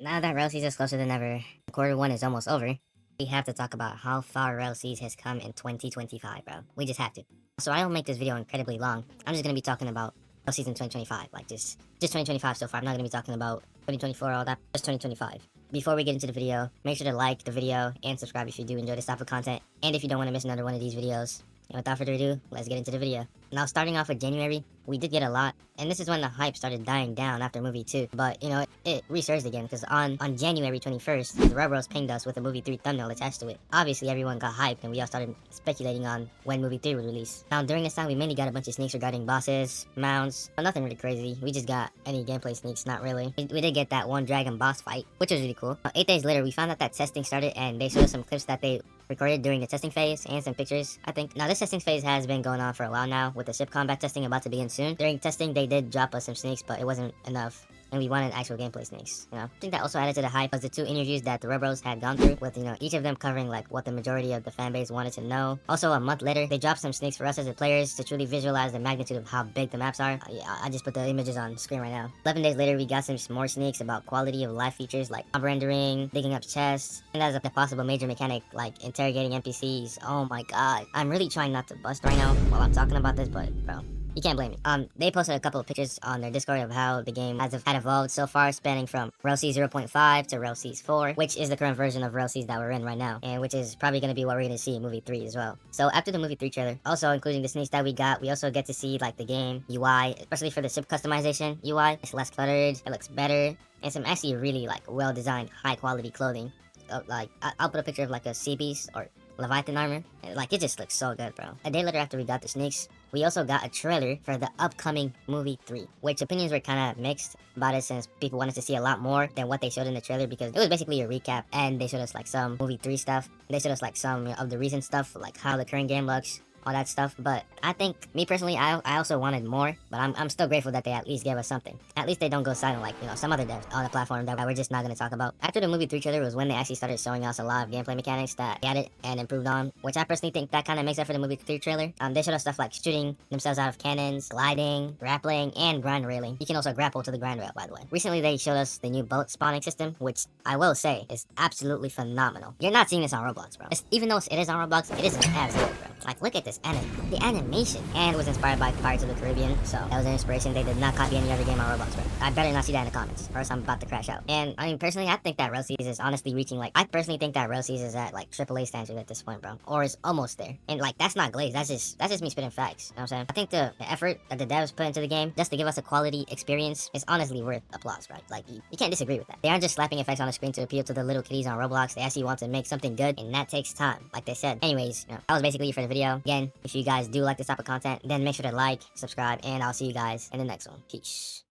Now that Rell Seas is closer than ever, quarter one is almost over, we have to talk about how far Rell Seas has come in 2025, bro. We just have to. So I don't make this video incredibly long. I'm just gonna be talking about Rell Seas in 2025, like just 2025 so far. I'm not gonna be talking about 2024 all that, just 2025. Before we get into the video, make sure to like the video and subscribe if you do enjoy this type of content, and if you don't want to miss another one of these videos. And without further ado, let's get into the video. Now, starting off with January, we did get a lot, and this is when the hype started dying down after movie 2. But, you know, it resurged again, because on January 21st, the Rell Bros pinged us with a movie 3 thumbnail attached to it. Obviously, everyone got hyped, and we all started speculating on when movie 3 would release. Now, during this time, we mainly got a bunch of sneaks regarding bosses, mounts, but nothing really crazy. We just got any gameplay sneaks, not really. We did get that one dragon boss fight, which was really cool. 8 days later, we found out that testing started, and they showed us some clips that they recorded during the testing phase and some pictures, I think. Now, this testing phase has been going on for a while now, with the ship combat testing about to begin soon. During testing, they did drop us some sneaks, but it wasn't enough, and we wanted actual gameplay sneaks, you know. I think that also added to the hype was the 2 interviews that the Rell Bros had gone through, with, you know, each of them covering like what the majority of the fan base wanted to know. Also, a month later, they dropped some sneaks for us as the players to truly visualize the magnitude of how big the maps are. Yeah, I just put the images on screen right now. 11 days later, we got some more sneaks about quality of life features like mob rendering, digging up chests, and as a possible major mechanic like interrogating NPCs. Oh my god. I'm really trying not to bust right now while I'm talking about this, but bro, you can't blame me. They posted a couple of pictures on their Discord of how the game had evolved so far, spanning from Rell Seas 0.5 to Rell Seas 4, which is the current version of Rell Seas that we're in right now, and which is probably going to be what we're going to see in movie 3 as well. So after the movie 3 trailer, also including the sneaks that we got, we also get to see like the game UI, especially for the ship customization UI. It's less cluttered, it looks better, and some actually really like well-designed, high-quality clothing. I'll put a picture of like a sea beast or Leviathan armor. Like, it just looks so good, bro. A day later after we got the sneaks, we also got a trailer for the upcoming movie 3, which opinions were kind of mixed about it, since people wanted to see a lot more than what they showed in the trailer, because it was basically a recap, and they showed us like some movie 3 stuff. They showed us like some, you know, of the recent stuff, like how the current game looks, all that stuff. But I think, me personally, I also wanted more, but I'm still grateful that they at least gave us something. At least they don't go silent like, you know, some other devs on the platform that we're just not going to talk about. After the movie 3 trailer was when they actually started showing us a lot of gameplay mechanics that they added and improved on, which I personally think that kind of makes up for the movie 3 trailer. They showed us stuff like shooting themselves out of cannons, gliding, grappling, and grind railing. You can also grapple to the grind rail, by the way. Recently, they showed us the new boat spawning system, which I will say is absolutely phenomenal. You're not seeing this on Roblox, bro. Even though it is on Roblox, it isn't as good, bro. Like, look at this the animation, and it was inspired by Pirates of the Caribbean, so that was an inspiration. They did not copy any other game on Roblox, bro. I better not see that in the comments, or else I'm about to crash out. And I mean, personally, I think that Rell Seas is honestly reaching like, I personally think that Rell Seas is at like AAA standard at this point, bro, or is almost there. And like, that's not glaze, that's just me spitting facts. You know what I'm saying? I think the effort that the devs put into the game just to give us a quality experience is honestly worth applause, right? Like, you can't disagree with that. They aren't just slapping effects on the screen to appeal to the little kiddies on Roblox. They actually want to make something good, and that takes time, like they said. Anyways, you know, that was basically it for the video. Again, if you guys do like this type of content, then make sure to like, subscribe, and I'll see you guys in the next one. Peace.